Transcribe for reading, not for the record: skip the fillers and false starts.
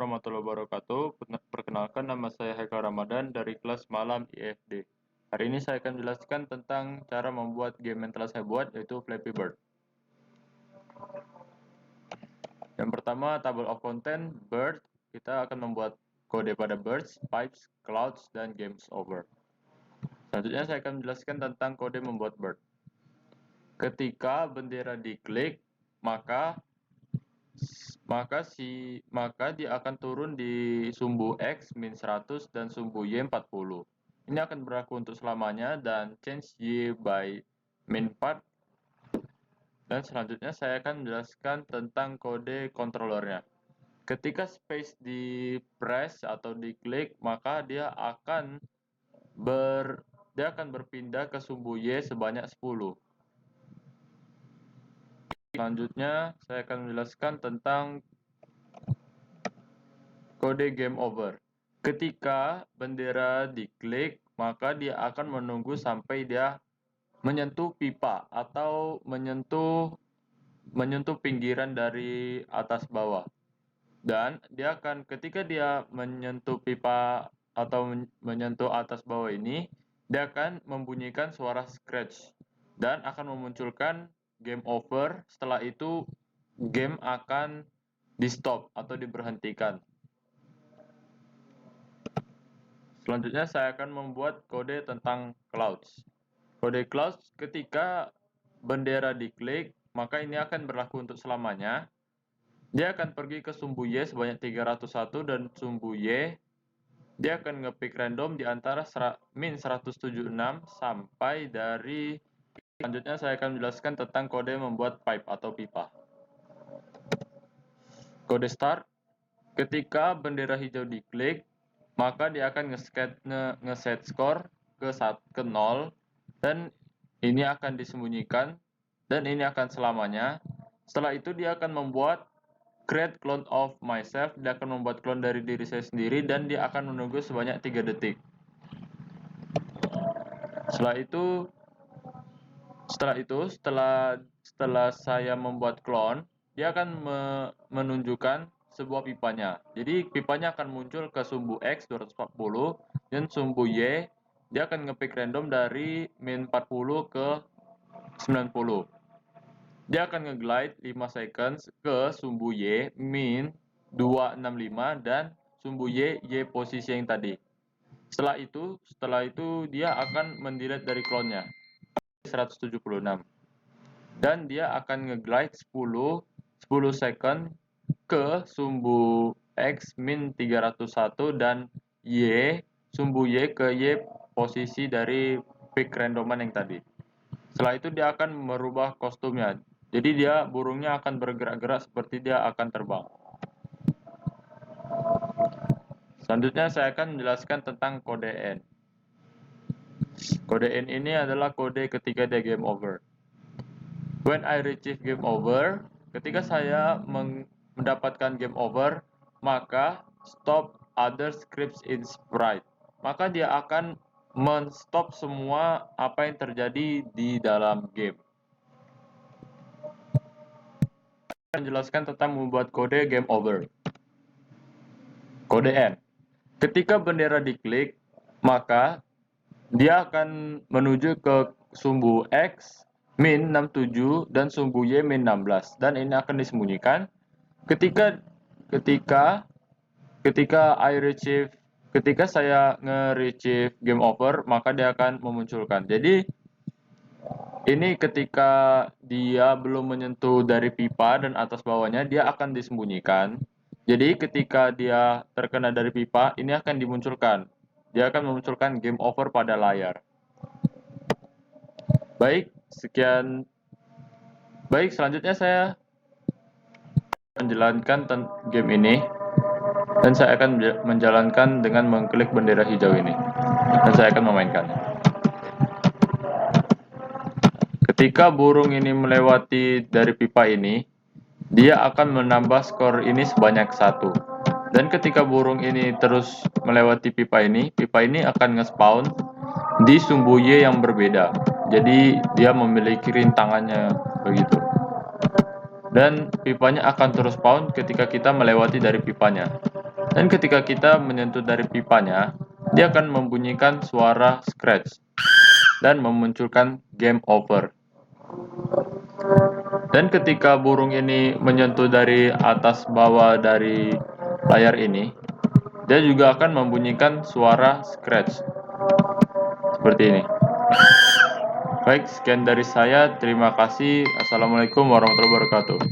warahmatullahi wabarakatuh. Perkenalkan, nama saya Haikal Ramadan dari kelas Malam IFD. Hari ini saya akan menjelaskan tentang cara membuat game yang telah saya buat, yaitu Flappy Bird. Yang pertama, table of content, bird. Kita akan membuat kode pada birds, pipes, clouds, dan games over. Selanjutnya saya akan menjelaskan tentang kode membuat bird. Ketika bendera diklik, maka dia akan turun di sumbu X min 100 dan sumbu Y 40. Ini akan berlaku untuk selamanya dan change Y by min 4. Dan selanjutnya saya akan menjelaskan tentang kode controllernya. Ketika space di press atau diklik, maka dia akan berpindah ke sumbu Y sebanyak 10. Selanjutnya saya akan menjelaskan tentang kode game over. Ketika bendera diklik, maka dia akan menunggu sampai dia menyentuh pipa atau menyentuh pinggiran dari atas bawah. Dan ketika dia menyentuh pipa atau menyentuh atas bawah ini, dia akan membunyikan suara scratch dan akan memunculkan game over. Setelah itu game akan di stop atau diberhentikan. Selanjutnya saya akan membuat kode tentang clouds. Kode clouds, ketika bendera diklik, maka ini akan berlaku untuk selamanya. Dia akan pergi ke sumbu Y sebanyak 301 dan sumbu Y dia akan ngepick random di antara min 176 sampai dari. Selanjutnya saya akan menjelaskan tentang kode membuat pipe atau pipa. Kode start, ketika bendera hijau diklik, maka dia akan ngeset score ke 0 dan ini akan disembunyikan dan ini akan selamanya. Setelah itu dia akan membuat create clone of myself, dia akan membuat clone dari diri saya sendiri dan dia akan menunggu sebanyak 3 detik. Setelah saya membuat clone, dia akan menunjukkan sebuah pipanya. Jadi pipanya akan muncul ke sumbu X 240 dan sumbu Y dia akan ngepick random dari min 40 ke 90. Dia akan ngeglide 5 seconds ke sumbu Y min 265 dan sumbu Y posisi yang tadi. Setelah itu dia akan mendelete dari clone-nya 176. Dan dia akan ngeglide 10 second ke sumbu X min 301 dan sumbu Y ke Y posisi dari pick randoman yang tadi. Setelah itu dia akan merubah kostumnya. Jadi burungnya akan bergerak-gerak seperti dia akan terbang. Selanjutnya saya akan menjelaskan tentang kode N. Kode N ini adalah kode ketika dia game over. When I retrieve game over, ketika saya mendapatkan game over, maka stop other scripts in sprite. Maka dia akan men-stop semua apa yang terjadi di dalam game. Saya akan menjelaskan tentang membuat kode game over. Kode N. Ketika bendera diklik, maka dia akan menuju ke sumbu X min 67 dan sumbu Y min 16 dan ini akan disembunyikan. Ketika saya nge-retrieve game over, maka dia akan memunculkan. Jadi ini ketika dia belum menyentuh dari pipa dan atas bawahnya, dia akan disembunyikan. Jadi ketika dia terkena dari pipa, ini akan dimunculkan. Dia akan memunculkan game over pada layar. Baik, selanjutnya saya menjalankan game ini. Dan saya akan menjalankan dengan mengklik bendera hijau ini. Dan saya akan memainkannya. Ketika burung ini melewati dari pipa ini, dia akan menambah skor ini sebanyak 1. Dan ketika burung ini terus melewati pipa ini akan nge-spawn di sumbu Y yang berbeda. Jadi dia memiliki rintangannya begitu. Dan pipanya akan terus spawn ketika kita melewati dari pipanya. Dan ketika kita menyentuh dari pipanya, dia akan membunyikan suara scratch dan memunculkan game over. Dan ketika burung ini menyentuh dari atas bawah dari layar ini, dia juga akan membunyikan suara scratch seperti ini. Baik, sekian dari saya. Terima kasih. Assalamualaikum warahmatullahi wabarakatuh.